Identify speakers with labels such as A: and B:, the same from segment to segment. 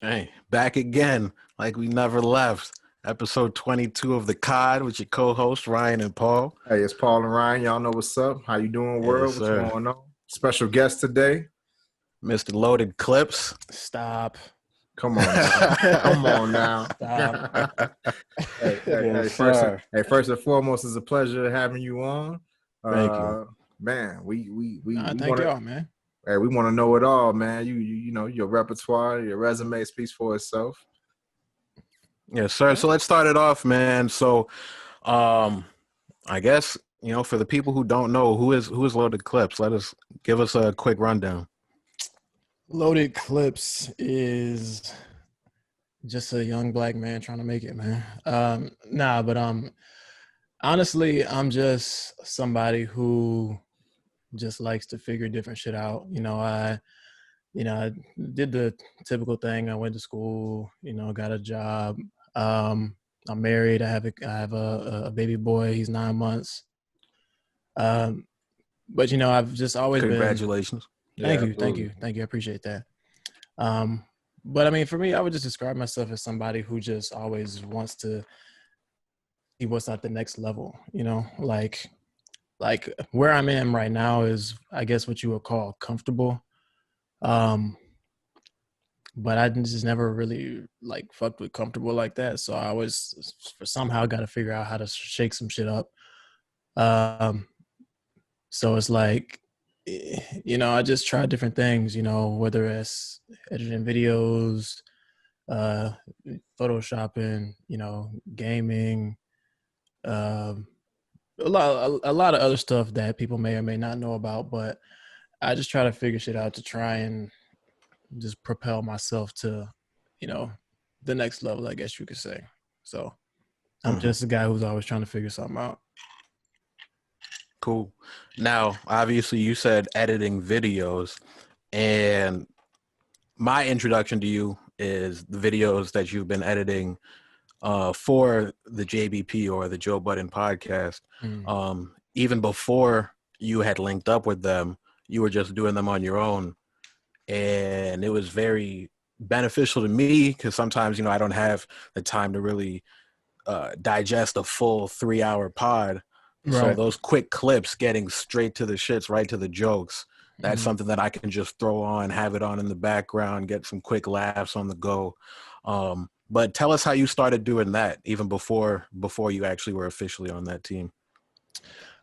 A: Hey, back again, like we never left. Episode 22 of the COD with your co-hosts Ryan and Paul.
B: Hey, it's Paul and Ryan. Y'all know what's up. How you doing,
A: Yes,
B: world? What's
A: sir.
B: going on? Special guest today.
A: Mr. Loaded Clips.
C: Stop.
B: Come on now. Come on now.
C: Stop.
A: Yes,
B: First,
A: sir.
B: first and foremost, it's a pleasure having you on.
A: Thank you.
B: Man, we
C: Thank
B: want to
C: y'all, man.
B: hey, we want to know it all, man. You know your repertoire, your resume speaks for itself.
A: Yes, sir. So let's start it off, man. So, I guess for the people who don't know who is Loaded Clips, give us a quick rundown.
C: Loaded Clips is just a young black man trying to make it, man. Honestly, I'm just somebody who just likes to figure different shit out. I did the typical thing. I went to school, got a job. I'm married. I have a baby boy. He's 9 months. But I've just always been.
A: Congratulations.
C: Thank you. I appreciate that. But I mean, for me, I would just describe myself as somebody who just always wants to see what's at the next level. Like where I'm in right now is, I guess, what you would call comfortable. But I just never really like fucked with comfortable like that. So I always somehow got to figure out how to shake some shit up. So it's like, I just tried different things, whether it's editing videos, photoshopping, gaming, a lot of other stuff that people may or may not know about. But I just try to figure shit out to try and just propel myself to, the next level, I guess you could say. So I'm just a guy who's always trying to figure something out.
A: Cool. Now, obviously, you said editing videos, and my introduction to you is the videos that you've been editing for the JBP or the Joe Budden podcast. Even before you had linked up with them, you were just doing them on your own, and it was very beneficial to me because sometimes I don't have the time to really digest a full 3-hour pod.
C: Right.
A: So those quick clips, getting straight to the shits, right to the jokes, that's something that I can just throw on, have it on in the background, get some quick laughs on the go. But tell us how you started doing that, even before you actually were officially on that team.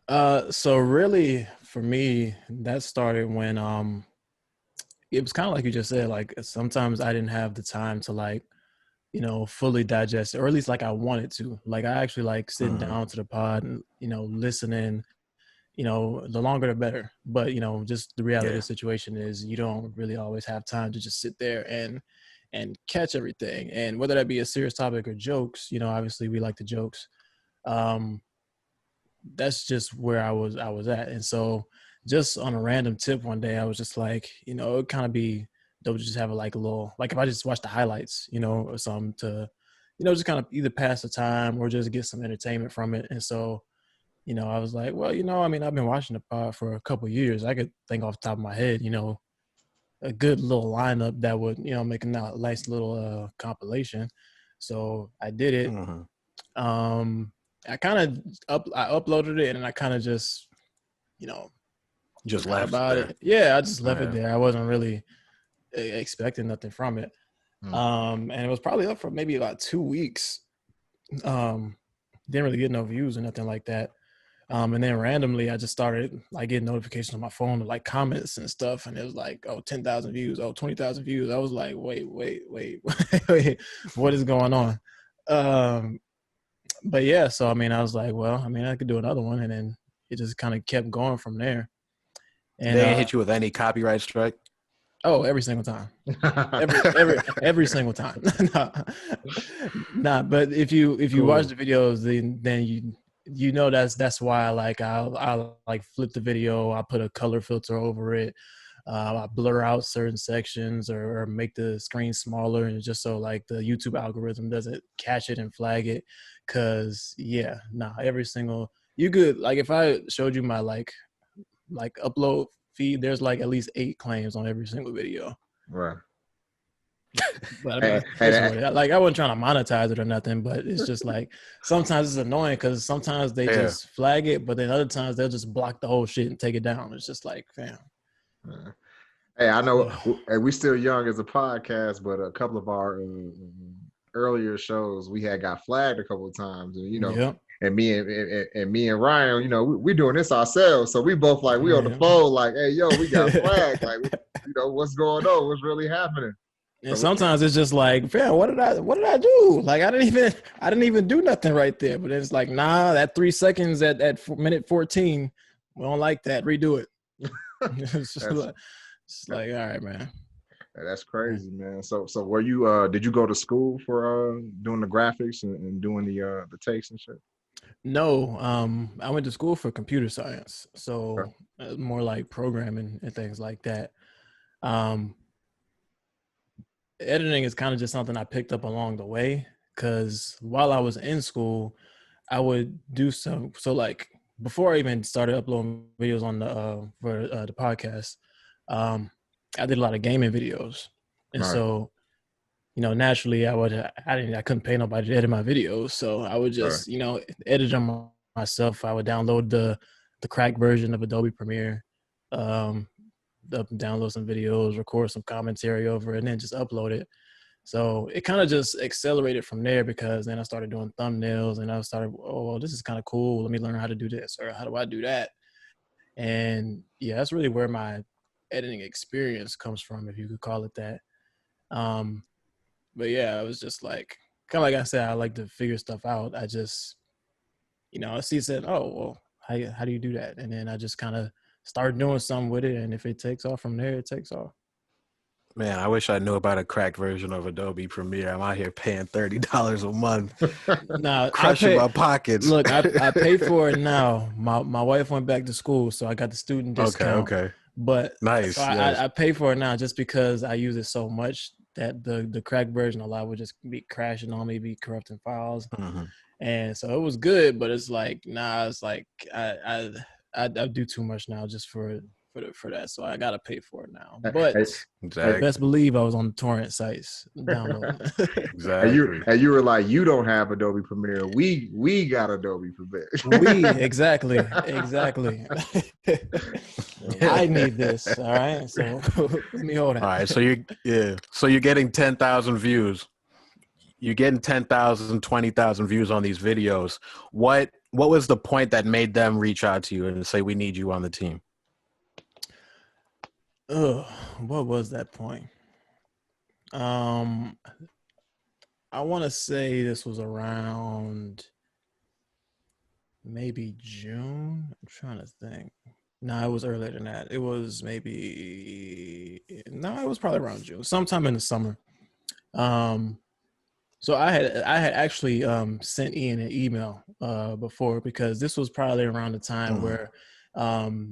C: So really, for me, that started when it was kind of like you just said. Like sometimes I didn't have the time to fully digest it, or at least like I wanted to. Like I actually like sitting down to the pod and listening. The longer the better. But just the reality of the situation is you don't really always have time to just sit there and catch everything. And whether that be a serious topic or jokes, obviously we like the jokes. That's just where I was at. And so just on a random tip one day, I was just like, it would kind of be dope to just have a little, like if I just watch the highlights, or something to, just kind of either pass the time or just get some entertainment from it. And so, I was like, well, I mean, I've been watching the pod for a couple of years. I could think off the top of my head, a good little lineup that would, make a nice little compilation. So I did it. I kind of I uploaded it and I kind of just,
A: just left
C: about it. Yeah, I just left it there. I wasn't really expecting nothing from it. And it was probably up for maybe about 2 weeks. Didn't really get no views or nothing like that. And then randomly I just started getting notifications on my phone of comments and stuff. And it was like, oh, 10,000 views. Oh, 20,000 views. I was like, wait, what is going on? But yeah, so I mean, I was like, well, I mean, I could do another one, and then it just kind of kept going from there.
A: And they hit you with any copyright strike?
C: Oh, every single time, every single time. Nah, but if you watch the videos, then that's why I flip the video, I put a color filter over it, I blur out certain sections or make the screen smaller, and just so the YouTube algorithm doesn't catch it and flag it. Cause every single, you could if I showed you my upload feed, there's at least 8 claims on every single video.
B: Right.
C: But I mean, like I wasn't trying to monetize it or nothing, but it's just like sometimes it's annoying because sometimes they just flag it, but then other times they'll just block the whole shit and take it down. It's just like, fam.
B: Hey, I know we still young as a podcast, but a couple of our earlier shows we had got flagged a couple of times, and you know, and me and Ryan, you know, we doing this ourselves, so we both like we on the phone like, hey, yo, we got flagged, like, you know, what's going on? What's really happening?
C: And sometimes it's just like, fam, what did I do? Like I didn't even do nothing right there. But it's like, nah, that 3 seconds at minute 14, we don't like that. Redo it. It's like, all right, man.
B: That's crazy, man. So were you did you go to school for doing the graphics and doing the takes and shit?
C: No, I went to school for computer science, so more like programming and things like that. Editing is kind of just something I picked up along the way, because while I was in school, I would do so like before I even started uploading videos on the for the podcast, I did a lot of gaming videos, and so, you know, naturally I couldn't pay nobody to edit my videos, so I would just you know, edit them myself. I would download the cracked version of Adobe Premiere, download some videos, record some commentary over it, and then just upload it. So it kind of just accelerated from there, because then I started doing thumbnails and I started, oh, well, this is kind of cool. Let me learn how to do this, or how do I do that? And yeah, that's really where my editing experience comes from, if you could call it that. But yeah, it was just like, kind of like I said, I like to figure stuff out. I just, you know, I said, oh, well, how do you do that? And then I just kind of start doing something with it, and if it takes off from there, it takes off.
A: Man, I wish I knew about a cracked version of Adobe Premiere. I'm out here paying $30 a month, crushing my pockets.
C: Look, I paid for it now. My wife went back to school, so I got the student discount.
A: Okay.
C: But
A: nice.
C: So I pay for it now just because I use it so much that the cracked version a lot would just be crashing on me, be corrupting files, and so it was good. But it's like, nah, it's like I do too much now just for that, so I gotta pay for it now. But best believe I was on the torrent sites downloading.
A: Exactly.
B: And you were like, you don't have Adobe Premiere. We got Adobe
C: Premiere. Exactly. I need this. All right. So let me hold it.
A: All right. So you're getting 10,000 views. You're getting 10,000, 20,000 views on these videos. What was the point that made them reach out to you and say, we need you on the team?
C: What was that point? I want to say this was around maybe June. I'm trying to think. No, it was earlier than that. It was it was probably around June, sometime in the summer. So I had actually sent Ian an email before, because this was probably around the time where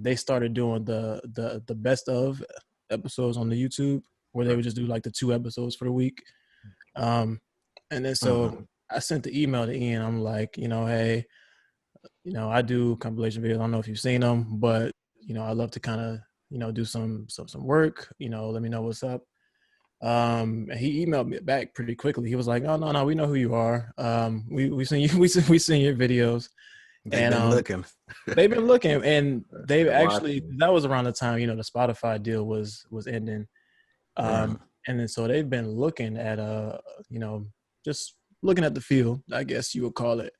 C: they started doing the best of episodes on the YouTube, where they would just do like the 2 episodes for the week. And then so I sent the email to Ian. I'm like, you know, hey, you know, I do compilation videos. I don't know if you've seen them, but, you know, I'd love to kind of, you know, do some work, you know, let me know what's up. And he emailed me back pretty quickly. He was like, oh, no, we know who you are. We seen you, we seen your videos.
A: They've been looking.
C: They've been looking, and they've actually, that was around the time, you know, the Spotify deal was ending. And then so they've been looking at you know, just looking at the field, I guess you would call it.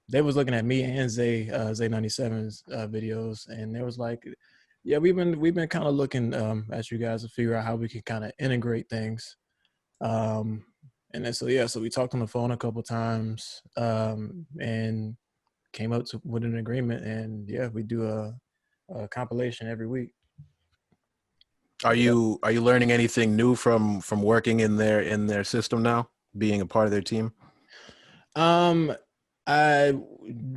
C: They was looking at me and Zay 97's videos, and they was like, yeah, we've been kind of looking at you guys to figure out how we can kind of integrate things. And then so we talked on the phone a couple times, and came up with an agreement, and yeah, we do a compilation every week.
A: Are you learning anything new from working in their system now, being a part of their team?
C: I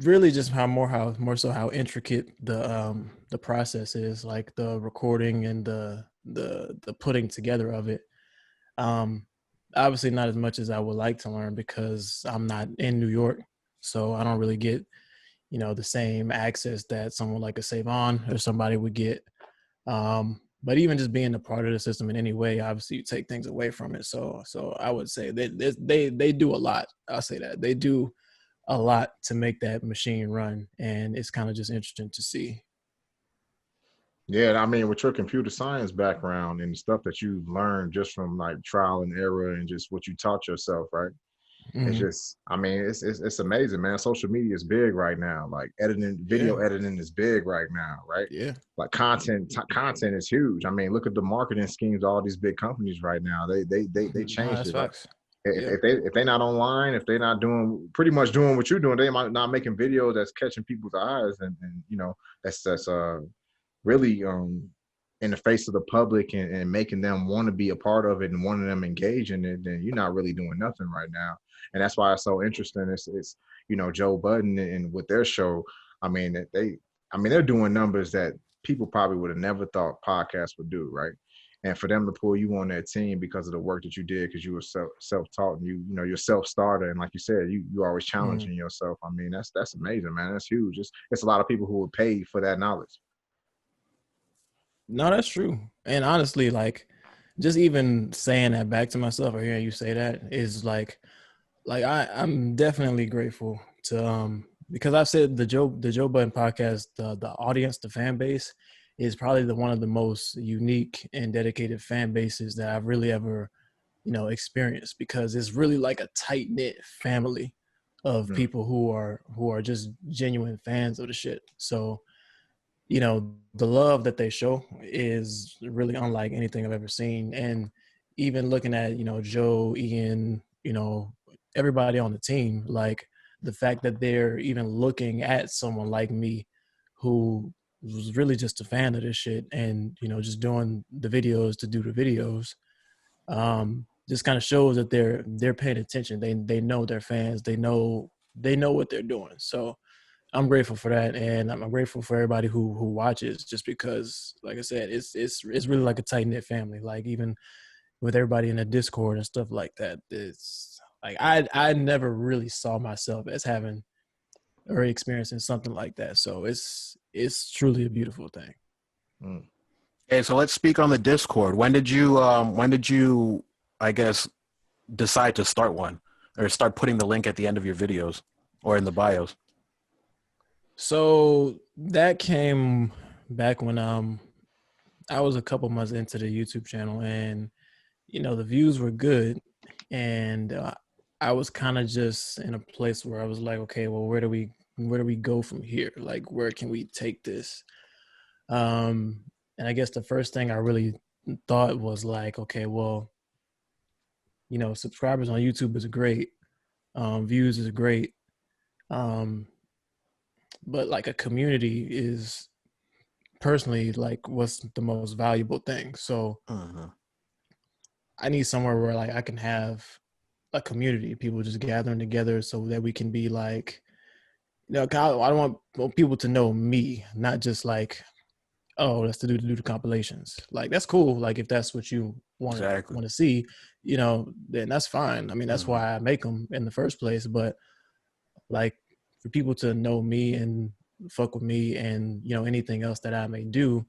C: really just more so how intricate the process is, like the recording and the putting together of it. Obviously not as much as I would like to learn, because I'm not in New York, so I don't really get, you know, the same access that someone like a Savon or somebody would get. but even just being a part of the system in any way, obviously you take things away from it. So I would say they do a lot. I'll say that they do a lot to make that machine run, and it's kind of just interesting to see.
B: Yeah, I mean, with your computer science background and the stuff that you've learned just from like trial and error and just what you taught yourself, right? It's just, I mean, it's amazing, man. Social media is big right now. Like editing, video editing is big right now, right?
C: Yeah.
B: Like content is huge. I mean, look at the marketing schemes, all these big companies right now. They changed it. Like, if they're not online, if they're not doing pretty much doing what you're doing, they might not making videos that's catching people's eyes and you know, that's really in the face of the public and making them want to be a part of it and wanting them engaged in it, then you're not really doing nothing right now. And that's why it's so interesting. It's you know, Joe Budden and with their show, I mean, they're doing numbers that people probably would have never thought podcasts would do, right? And for them to pull you on that team because of the work that you did, because you were self-taught and you know, you're self-starter, and like you said, you always challenging yourself. I mean, that's amazing, man. That's huge. It's a lot of people who would pay for that knowledge.
C: No, that's true. And honestly, like just even saying that back to myself or hearing you say that is like I'm definitely grateful to because I've said the Joe Budden podcast, the audience, the fan base is probably one of the most unique and dedicated fan bases that I've really ever, you know, experienced, because it's really like a tight knit family of people who are just genuine fans of the shit. So, you know, the love that they show is really unlike anything I've ever seen. And even looking at, you know, Joe, Ian, you know, everybody on the team, like the fact that they're even looking at someone like me who was really just a fan of this shit and, you know, just doing the videos to do the videos, just kind of shows that they're paying attention. They know their fans, they know what they're doing. So I'm grateful for that, and I'm grateful for everybody who watches, just because, like I said, it's really like a tight knit family. Like even with everybody in the Discord and stuff like that, it's like I never really saw myself as having or experiencing something like that. So it's truly a beautiful thing.
A: Okay, so let's speak on the Discord. When did you I guess decide to start one or start putting the link at the end of your videos or in the bios?
C: So that came back when I was a couple months into the YouTube channel, and you know the views were good, and I was kind of just in a place where I was like, okay, well, where do we go from here? Like, where can we take this? And I guess the first thing I really thought was like, okay, well, you know, subscribers on YouTube is great, views is great, but like a community is personally like what's the most valuable thing. So I need somewhere where like I can have a community, people just gathering together so that we can be like, you know, I don't want people to know me, not just like, oh, that's to do the compilations. Like that's cool. Like if that's what you want to see, you know, then that's fine. I mean, that's why I make them in the first place. But like for people to know me and fuck with me and, you know, anything else that I may do,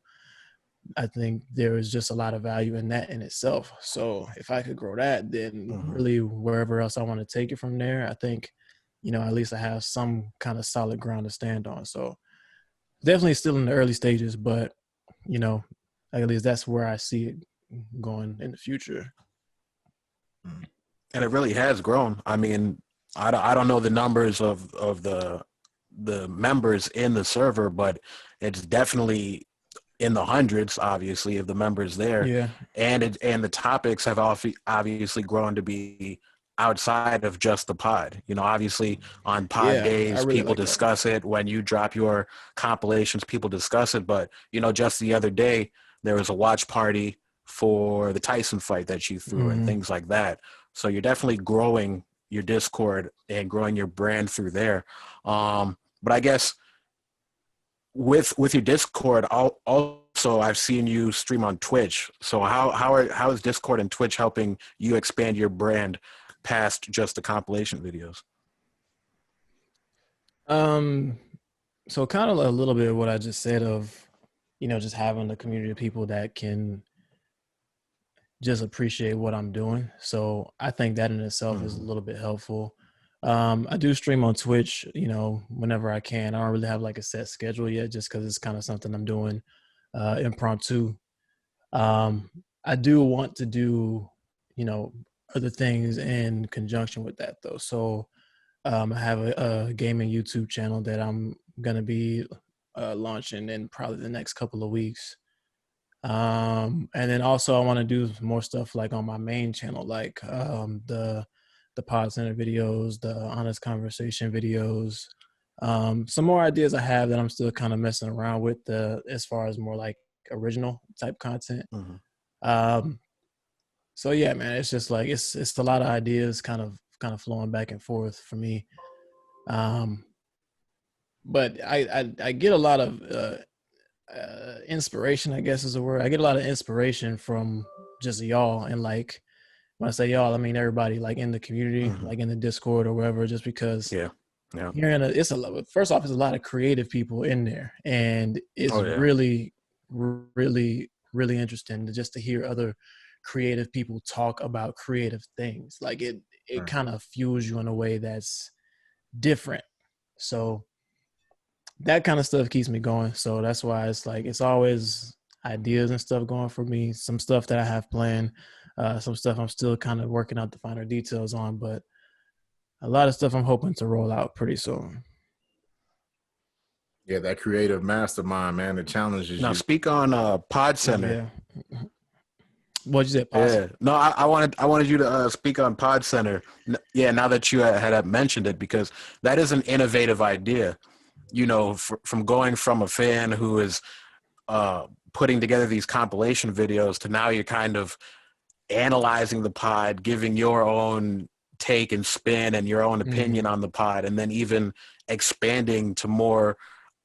C: I think there is just a lot of value in that in itself. So if I could grow that, then really wherever else I want to take it from there, I think, you know, at least I have some kind of solid ground to stand on. So definitely still in the early stages, but, you know, at least that's where I see it going in the future.
A: And it really has grown. I mean, I don't know the numbers of the members in the server, but it's definitely in the hundreds, obviously, of the members there.
C: Yeah.
A: And the topics have obviously grown to be outside of just the pod. You know, obviously on pod days, really people discuss it. When you drop your compilations, people discuss it. But, you know, just the other day, there was a watch party for the Tyson fight that you threw and things like that. So you're definitely growing your Discord and growing your brand through there. But I guess with your Discord, also I've seen you stream on Twitch. So how is Discord and Twitch helping you expand your brand past just the compilation videos?
C: So kind of a little bit of what I just said of, just having a community of people that can just appreciate what I'm doing. So I think that in itself is a little bit helpful. I do stream on Twitch, whenever I can. I don't really have like a set schedule yet, just because it's kind of something I'm doing impromptu. I do want to do, other things in conjunction with that though. So I have a gaming YouTube channel that I'm gonna be launching in probably the next couple of weeks. And then also I want to do more stuff like on my main channel, like the Pod Center videos, the Honest Conversation videos. Some more ideas I have that I'm still kind of messing around with as far as more like original type content. So yeah, man, it's just like it's a lot of ideas kind of flowing back and forth for me. But I get a lot of inspiration, I guess is the word. I get a lot of inspiration from just y'all, and like when I say y'all, I mean everybody, like in the community, like in the Discord or wherever. Just because, first off, there's a lot of creative people in there, and it's really, really, really interesting to hear other creative people talk about creative things. Like it kind of fuels you in a way that's different. So that kind of stuff keeps me going. So that's why it's like it's always ideas and stuff going for me. Some stuff that I have planned, some stuff I'm still kind of working out the finer details on, but a lot of stuff I'm hoping to roll out pretty soon.
D: Yeah, that creative mastermind, man, the challenges.
A: Now, speak on Pod Center.
C: Yeah. What'd you say?
A: Yeah. No, I wanted you to speak on Pod Center. Yeah, now that you had mentioned it, because that is an innovative idea. From going from a fan who is putting together these compilation videos to now you're kind of analyzing the pod, giving your own take and spin and your own opinion on the pod, and then even expanding to more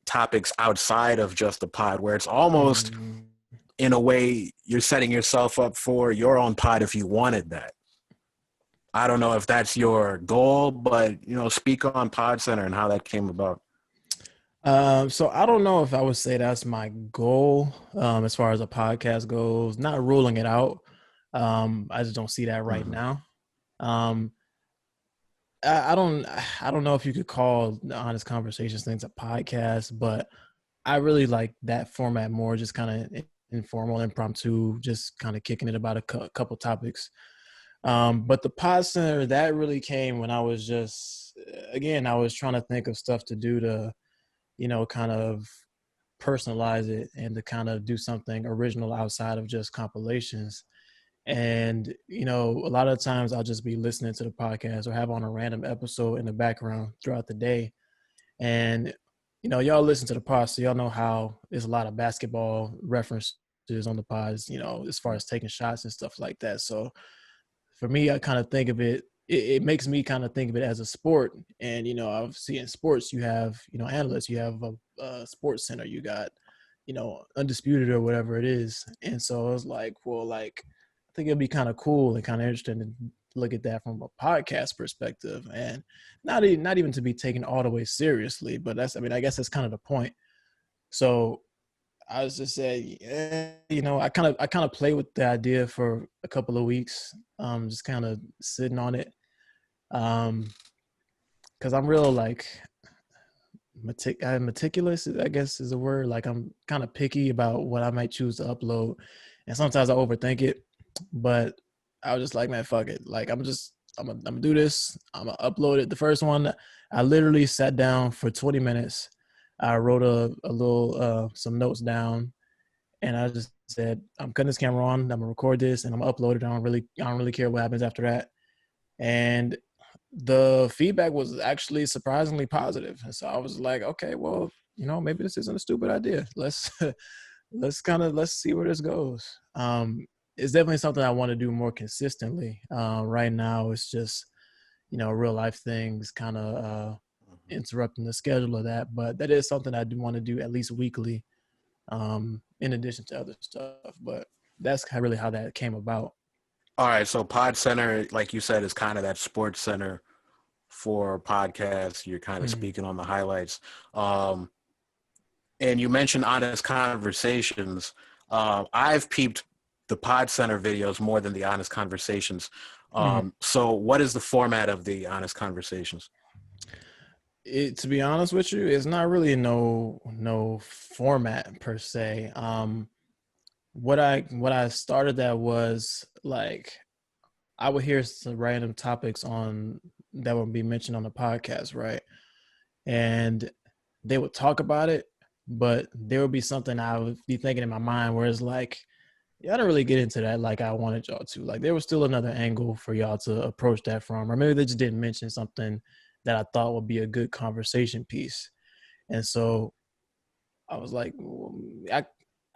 A: topics outside of just the pod, where it's almost in a way you're setting yourself up for your own pod if you wanted that. I don't know if that's your goal, but speak on Pod Center and how that came about.
C: So I don't know if I would say that's my goal as far as a podcast goes. Not ruling it out. I just don't see that right now. I don't know if you could call the Honest Conversations things a podcast, but I really like that format more, just kind of informal, impromptu, just kind of kicking it about a couple topics. But the Pod Center, that really came when I was I was trying to think of stuff to do to, kind of personalize it and to kind of do something original outside of just compilations. And, a lot of times I'll just be listening to the podcast or have on a random episode in the background throughout the day. And, y'all listen to the pod, so y'all know how there's a lot of basketball references on the pods, as far as taking shots and stuff like that. So for me, I kind of think of it, it makes me kind of think of it as a sport. And, obviously in sports, you have, analysts, you have a sports center, you got, Undisputed or whatever it is. And so I was like, well, I think it'd be kind of cool and kind of interesting to look at that from a podcast perspective, and not even to be taken all the way seriously, but I guess that's kind of the point. So I was just saying, I kind of play with the idea for a couple of weeks, just kind of sitting on it. Cause I'm real meticulous, I guess is the word. Like I'm kind of picky about what I might choose to upload. And sometimes I overthink it, but I was just like, man, fuck it. Like I'm gonna do this. I'm gonna upload it. The first one, I literally sat down for 20 minutes. I wrote a little, some notes down, and I just said, I'm cutting this camera on. I'm gonna record this and I'm gonna upload it. I don't really care what happens after that. And the feedback was actually surprisingly positive. And so I was like, okay, well, maybe this isn't a stupid idea. Let's see where this goes. It's definitely something I want to do more consistently. Right now it's just, real life things kind of interrupting the schedule of that, but that is something I do want to do at least weekly, in addition to other stuff. But that's really how that came about.
A: All right, so Pod Center, like you said, is kind of that sports center for podcasts. You're kind of speaking on the highlights. and you mentioned Honest Conversations. I've peeped the Pod Center videos more than the Honest Conversations. So what is the format of the Honest Conversations?
C: To be honest with you, it's not really no format per se. What I started that was like I would hear some random topics on that would be mentioned on the podcast, right? And they would talk about it, but there would be something I would be thinking in my mind where it's like, yeah, I didn't really get into that like I wanted y'all to. Like there was still another angle for y'all to approach that from, or maybe they just didn't mention something that I thought would be a good conversation piece. And so I was like,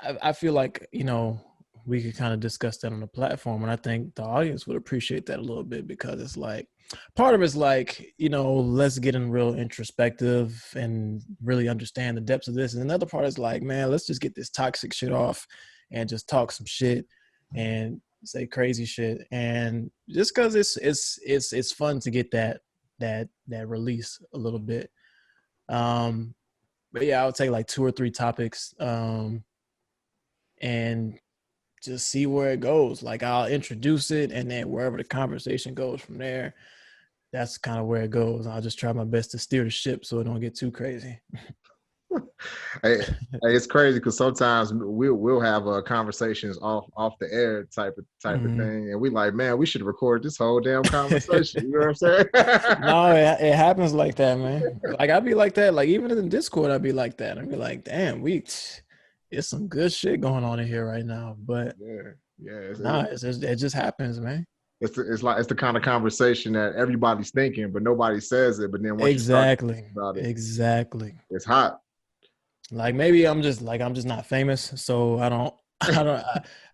C: I feel like, you know, we could kind of discuss that on the platform. And I think the audience would appreciate that a little bit because it's like, part of it's like, you know, let's get in real introspective and really understand the depths of this. And another part is like, man, let's just get this toxic shit off and just talk some shit and say crazy shit. And just cause it's fun to get that release a little bit. But yeah, I would take like 2 or 3 topics, and just see where it goes. Like I'll introduce it, and then wherever the conversation goes from there, that's kind of where it goes. I'll just try my best to steer the ship so it don't get too crazy.
B: It's crazy because sometimes we'll have conversations off the air type of thing, and we like, man, we should record this whole damn conversation. You know what I'm saying?
C: No, it happens like that, man. Like I'd be like that. Like even in Discord, I'd be like that. I'd be like, damn, it's some good shit going on in here right now. But it just happens, man.
B: It's the kind of conversation that everybody's thinking, but nobody says it. But then once
C: exactly,
B: you start about it,
C: exactly,
B: it's hot.
C: Like maybe I'm just not famous, so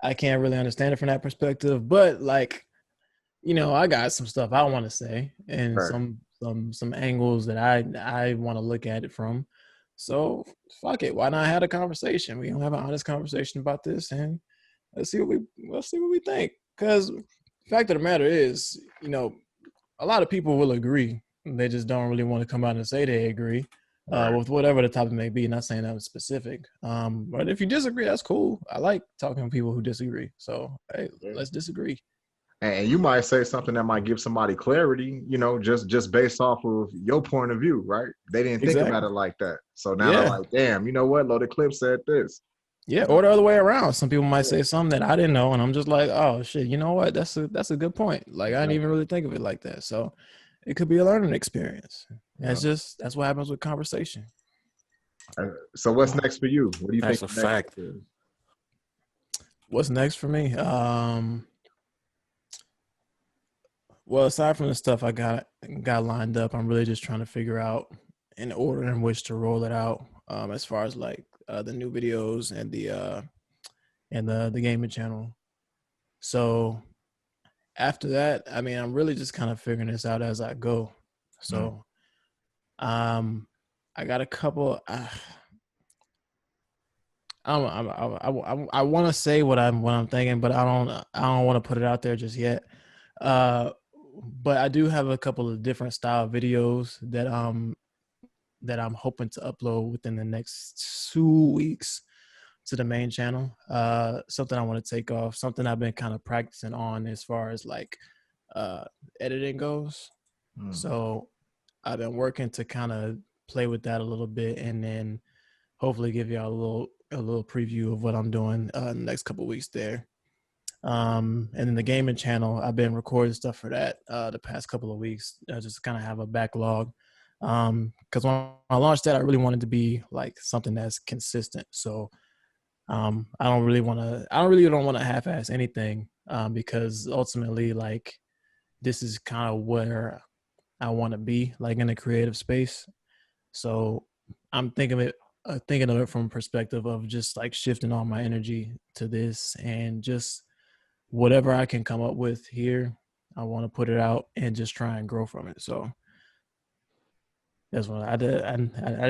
C: I can't really understand it from that perspective. But like, you know, I got some stuff I want to say and some angles that I want to look at it from. So fuck it, why not have a conversation? We don't have an honest conversation about this, and let's see what we think. Because the fact of the matter is, you know, a lot of people will agree. They just don't really want to come out and say they agree. With whatever the topic may be, not saying that was specific. But if you disagree, that's cool. I like talking to people who disagree. So, hey, let's disagree.
B: And you might say something that might give somebody clarity, you know, just based off of your point of view, right? They didn't think about it like that. So now they're like, damn, you know what? Loaded Clip said this.
C: Yeah, or the other way around. Some people might say something that I didn't know, and I'm just like, oh shit, you know what? That's a good point. Like I didn't even really think of it like that. So it could be a learning experience. That's what happens with conversation.
B: So what's next for you? What do you think?
A: That's a fact.
C: What's next for me? Well, aside from the stuff I got lined up, I'm really just trying to figure out an order in which to roll it out. As far as like the new videos and the gaming channel. So after that, I mean, I'm really just kind of figuring this out as I go. So, I got a couple. I want to say what I'm thinking, but I don't want to put it out there just yet. But I do have a couple of different style videos that I'm hoping to upload within the next 2 weeks to the main channel. Something I want to take off, something I've been kind of practicing on as far as like editing goes. So I've been working to kind of play with that a little bit, and then hopefully give y'all a little preview of what I'm doing in the next couple of weeks there. And then the gaming channel, I've been recording stuff for that the past couple of weeks. I just kind of have a backlog. Because when I launched that, I really wanted to be like something that's consistent. So I don't really want to half-ass anything, because ultimately, like, this is kind of where I want to be, like, in a creative space. So I'm thinking of it from a perspective of just like shifting all my energy to this, and just whatever I can come up with here, I want to put it out and just try and grow from it. So that's what I did. I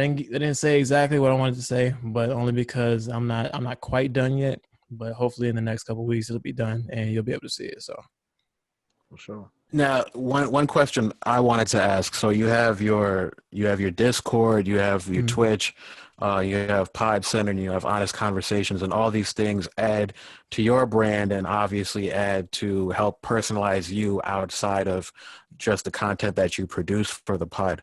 C: didn't say exactly what I wanted to say, but only because I'm not quite done yet. But hopefully in the next couple of weeks it'll be done and you'll be able to see it. So
B: for sure.
A: Now, one question I wanted to ask. So you have your Discord, you have your Twitch, you have Pod Center, and you have Honest Conversations, and all these things add to your brand and obviously add to help personalize you outside of just the content that you produce for the pod.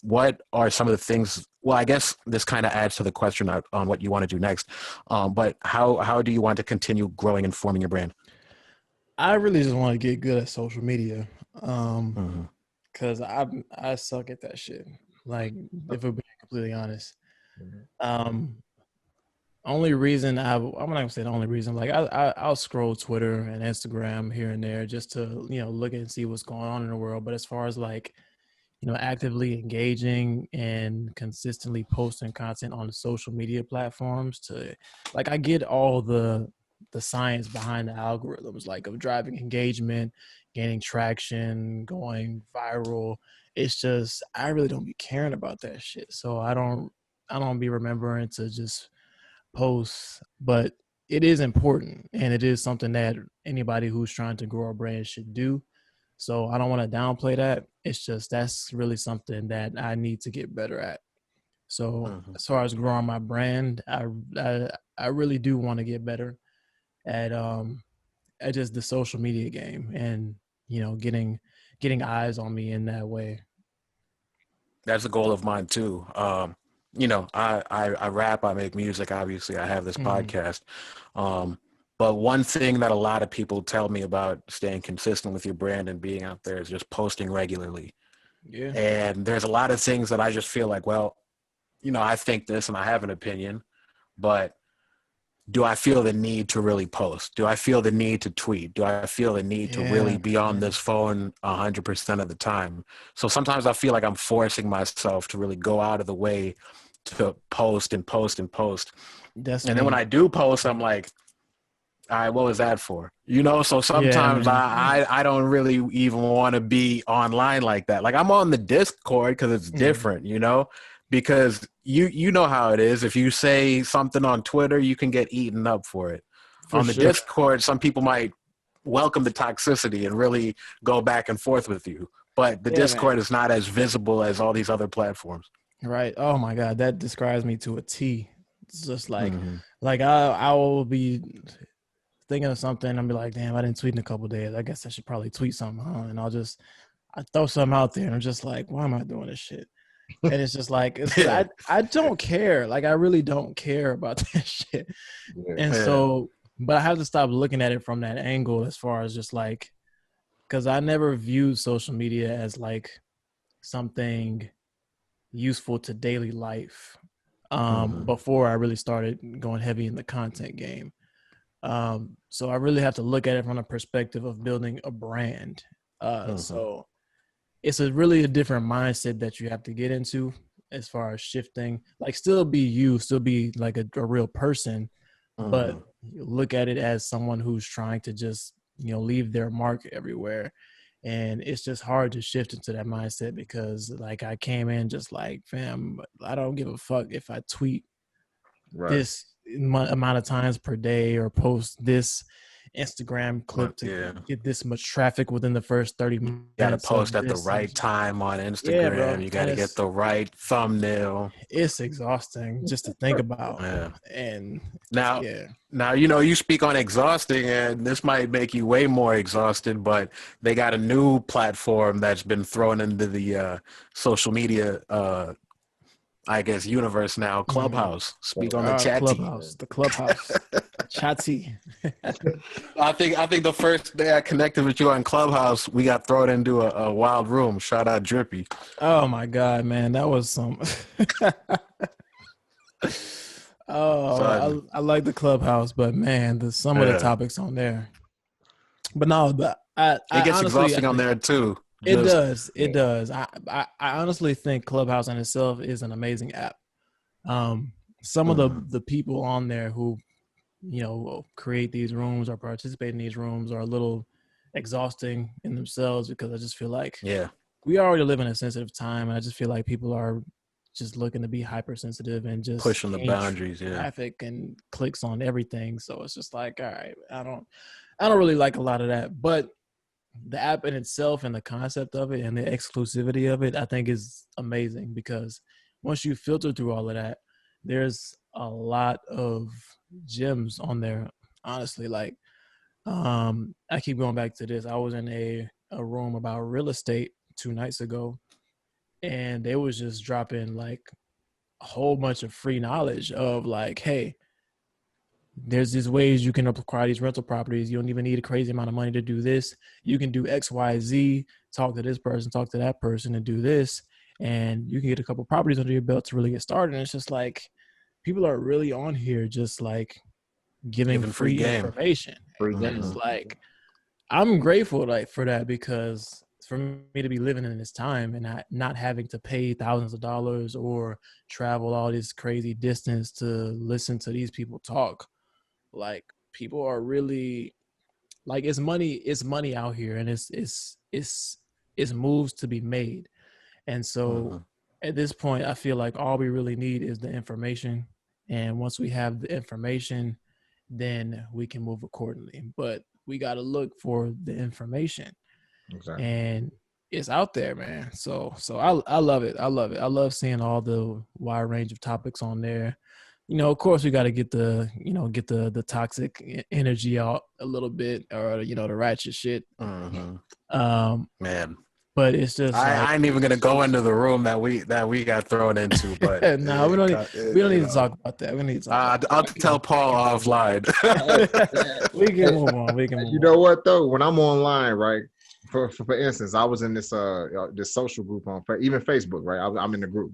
A: What are some of the things? Well, I guess this kind of adds to the question on what you want to do next. But how do you want to continue growing and forming your brand?
C: I really just want to get good at social media. Cause I suck at that shit. Like, if we're being completely honest. Only reason I'm not gonna say the only reason. Like, I'll scroll Twitter and Instagram here and there just to look and see what's going on in the world. But as far as like actively engaging and consistently posting content on the social media platforms, to like, I get all the science behind the algorithms, like of driving engagement, gaining traction, going viral. It's just I really don't be caring about that shit. So I don't be remembering to just post, but it is important and it is something that anybody who's trying to grow a brand should do. So I don't want to downplay that. It's just that's really something that I need to get better at. So as far as growing my brand, I really do want to get better at just the social media game and getting eyes on me in that way.
A: That's a goal of mine too. I rap, I make music, obviously I have this podcast. But one thing that a lot of people tell me about staying consistent with your brand and being out there is just posting regularly. Yeah. And there's a lot of things that I just feel like, well, I think this and I have an opinion, but do I feel the need to really post? Do I feel the need to tweet? Do I feel the need to really be on this phone 100% of the time? So sometimes I feel like I'm forcing myself to really go out of the way to post and post and post. Then when I do post, I'm like, all right, what was that for? So sometimes I don't really even want to be online like that. Like, I'm on the Discord because it's different, because you know how it is. If you say something on Twitter, you can get eaten up for it. On the Discord, some people might welcome the toxicity and really go back and forth with you. But the Discord is not as visible as all these other platforms.
C: Right. Oh my God, that describes me to a T. It's just like, like I will be thinking of something. I'll be like, damn, I didn't tweet in a couple of days. I guess I should probably tweet something, huh? And I throw something out there and I'm just like, why am I doing this shit? And it's just like, I don't care. Like, I really don't care about that shit. So, but I have to stop looking at it from that angle as far as just like, because I never viewed social media as like something useful to daily life before I really started going heavy in the content game. So I really have to look at it from a perspective of building a brand. So it's really a different mindset that you have to get into as far as shifting, like, still be you, still be like a real person, but look at it as someone who's trying to just, leave their mark everywhere. And it's just hard to shift into that mindset because, like, I came in just like, fam, I don't give a fuck if I tweet this amount of times per day or post this Instagram clip to get this much traffic within the first 30 minutes.
A: You gotta post at the right time on Instagram. You gotta get the right thumbnail.
C: It's exhausting just to think about. And
A: now, you speak on exhausting, and this might make you way more exhausted, but they got a new platform that's been thrown into the social media I guess universe now, Clubhouse. Speak on the chatty.
C: The Clubhouse. Chatty.
A: I think the first day I connected with you on Clubhouse, we got thrown into a wild room. Shout out Drippy.
C: Oh my God, man. That was some I like the Clubhouse, but man, some of the topics on there. But no, it
A: gets exhausting on there too.
C: It does. I honestly think Clubhouse in itself is an amazing app. Some of the people on there who, create these rooms or participate in these rooms are a little exhausting in themselves, because I just feel like we already live in a sensitive time, and I just feel like people are just looking to be hypersensitive and just
A: pushing the boundaries,
C: traffic and clicks on everything. So it's just like, all right, I don't really like a lot of that, but the app in itself and the concept of it and the exclusivity of it, I think is amazing, because once you filter through all of that, there's a lot of gems on there. Honestly, like, I keep going back to this. I was in a room about real estate 2 nights ago, and they was just dropping like a whole bunch of free knowledge of like, hey, there's these ways you can acquire these rental properties. You don't even need a crazy amount of money to do this. You can do X, Y, Z, talk to this person, talk to that person, and do this. And you can get a couple properties under your belt to really get started. And it's just like, people are really on here just like giving free information. And it's like, I'm grateful like for that, because for me to be living in this time and not having to pay thousands of dollars or travel all this crazy distance to listen to these people talk. Like, people are really like, it's money out here, and it's moves to be made. And so at this point, I feel like all we really need is the information. And once we have the information, then we can move accordingly. But we got to look for the information. Exactly. And it's out there, man. So I love it. I love it. I love seeing all the wide range of topics on there. You know, of course, we got to get the toxic energy out a little bit, or, you know, the ratchet shit.
A: Man.
C: But it's just
A: I ain't even gonna go into the room that we got thrown into. But
C: no, we don't need to talk about that. We need to talk
A: I'll tell Paul offline.
C: We can move on. We can move on.
B: You know what though? When I'm online, right? For instance, I was in this social group on even Facebook, right? I'm in the group.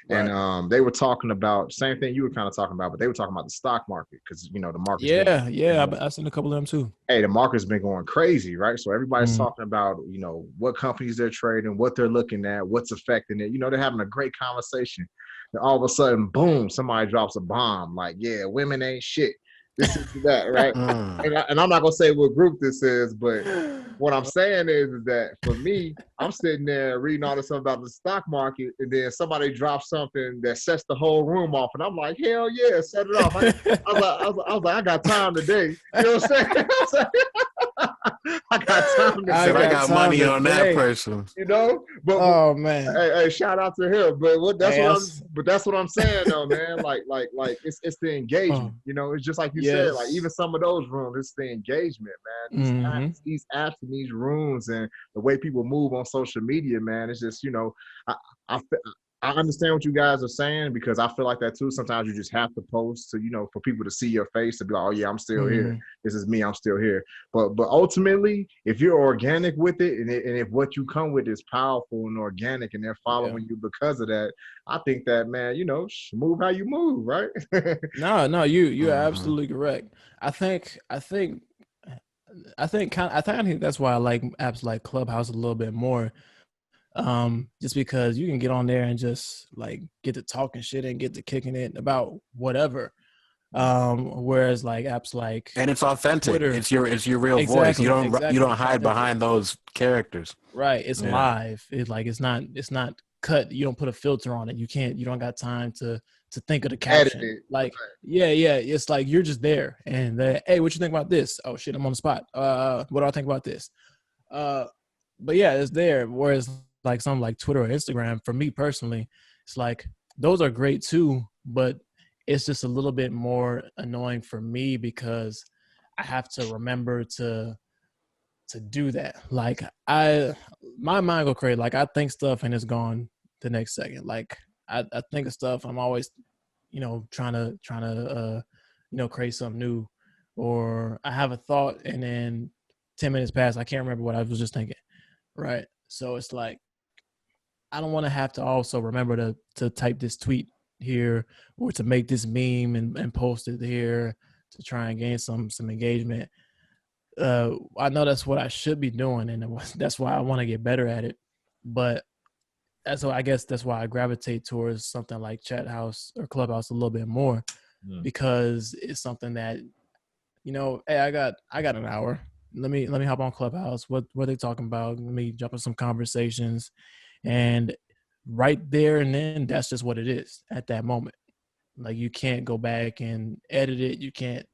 B: Right. And they were talking about same thing you were kind of talking about, but they were talking about the stock market, because, you know, the market.
C: I've seen a couple of them too.
B: Hey, the market's been going crazy, right? So everybody's talking about, you know, what companies they're trading, what they're looking at, what's affecting it. You know, they're having a great conversation. And all of a sudden, boom, somebody drops a bomb. Like, yeah, women ain't shit. This is that, right? And I'm not gonna say what group this is, but what I'm saying is that for me, I'm sitting there reading all this stuff about the stock market, and then somebody drops something that sets the whole room off, and I'm like, hell yeah, set it off. I was like, I got time today. You know what I'm saying? I got time today.
A: I got money on that person.
B: You know? But
C: oh man.
B: Hey, shout out to him. But that's what I'm saying though, man. Like it's the engagement. You know, it's just like you said, like even some of those rooms, it's the engagement, man. These apps and these rooms and the way people move on social media, man. It's just, you know, I understand what you guys are saying, because I feel like that too. Sometimes you just have to post to, you know, for people to see your face, to be like, oh yeah, I'm still here. This is me. I'm still here. But ultimately, if you're organic with it, and if what you come with is powerful and organic, and they're following you because of that, I think that, man, you know, move how you move, right?
C: No, you're absolutely correct. I think that's why I like apps like Clubhouse a little bit more. Just because you can get on there and just like get to talking shit and get to kicking it about whatever. Whereas like apps like,
A: and it's authentic. Twitter, it's your real voice. You don't hide behind those characters.
C: Right. It's live. It's not cut. You don't put a filter on it. You don't got time to think of the caption. Like, it's like you're just there, and hey, what you think about this? Oh shit, I'm on the spot. What do I think about this? But yeah, it's there. Whereas like something like Twitter or Instagram, for me personally, it's like those are great too, but it's just a little bit more annoying for me, because I have to remember to do that. Like my mind go crazy. Like I think stuff and it's gone the next second. Like I think of stuff. I'm always, you know, trying to you know, create something new, or I have a thought and then 10 minutes pass. I can't remember what I was just thinking. Right. So it's like, I don't want to have to also remember to type this tweet here, or to make this meme and post it here to try and gain some engagement. I know that's what I should be doing, and that's why I want to get better at it. But I guess that's why I gravitate towards something like Chat House or Clubhouse a little bit more, because it's something that, you know, hey, I got an hour. Let me hop on Clubhouse. What are they talking about? Let me jump in some conversations, and right there and then, that's just what it is at that moment. Like you can't go back and edit it. You can't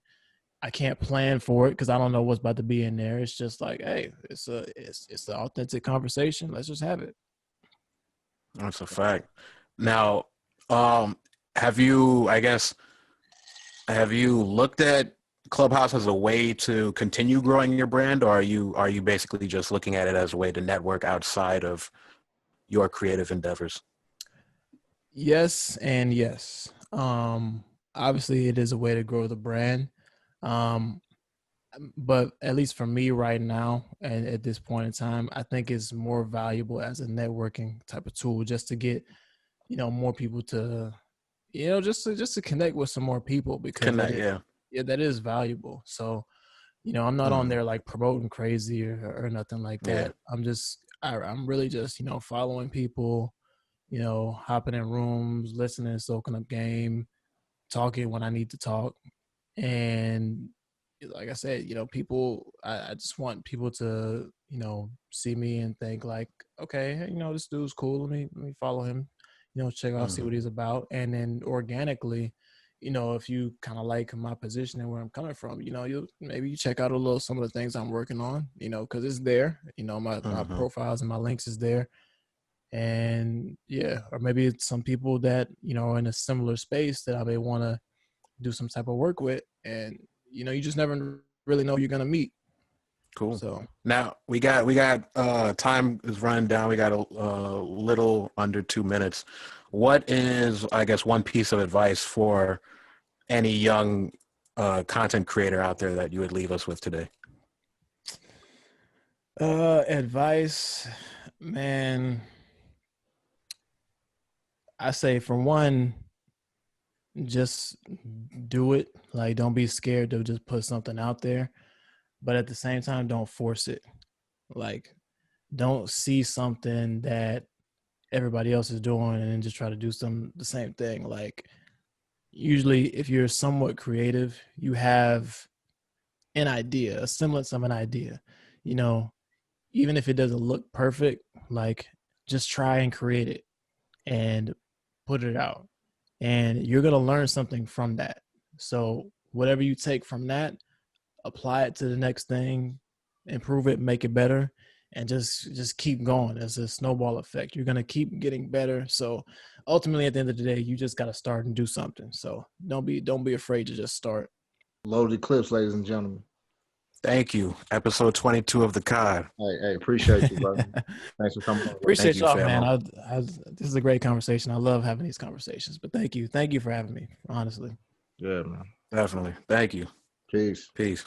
C: I can't plan for it because I don't know what's about to be in there. It's just like, hey, it's an authentic conversation. Let's just have it.
A: That's a fact. Now, have you looked at Clubhouse as a way to continue growing your brand, or are you basically just looking at it as a way to network outside of your creative endeavors?
C: Yes and yes. Obviously it is a way to grow the brand. But at least for me right now and at this point in time, I think it's more valuable as a networking type of tool just to get, more people to, just to connect with some more people because that is valuable. So, I'm not on there like promoting crazy or nothing like that. I'm really just, following people, hopping in rooms, listening, soaking up game, talking when I need to talk. And like I said, people, I just want people to, see me and think like, okay, this dude's cool. Let me follow him, check out, see what he's about. And then organically, if you kind of like my position and where I'm coming from, you check out some of the things I'm working on, cause it's there, my profiles and my links is there. And or maybe it's some people that, are in a similar space that I may want to do some type of work with. And, you just never really know who you're going to meet.
A: Cool.
C: So
A: now we got time is running down. We got a little under 2 minutes. What is, I guess, one piece of advice for any young content creator out there that you would leave us with today?
C: Advice, man. I say for one, just do it. Like, don't be scared to just put something out there, but at the same time, don't force it. Like, don't see something that everybody else is doing and then just try to do the same thing. Like, usually if you're somewhat creative, you have an idea, a semblance of an idea, even if it doesn't look perfect, like just try and create it and put it out. And you're going to learn something from that. So whatever you take from that, apply it to the next thing, improve it, make it better, and just keep going. It's a snowball effect. You're going to keep getting better. So ultimately, at the end of the day, you just got to start and do something. So don't be afraid to just start.
B: Loaded clips, ladies and gentlemen.
A: Thank you. Episode 22 of the COD.
B: Hey, appreciate you, brother. Thanks for coming.
C: Appreciate y'all, man. This is a great conversation. I love having these conversations. But thank you for having me. Honestly.
B: Yeah, man.
A: Definitely. Thank you.
B: Peace.
A: Peace.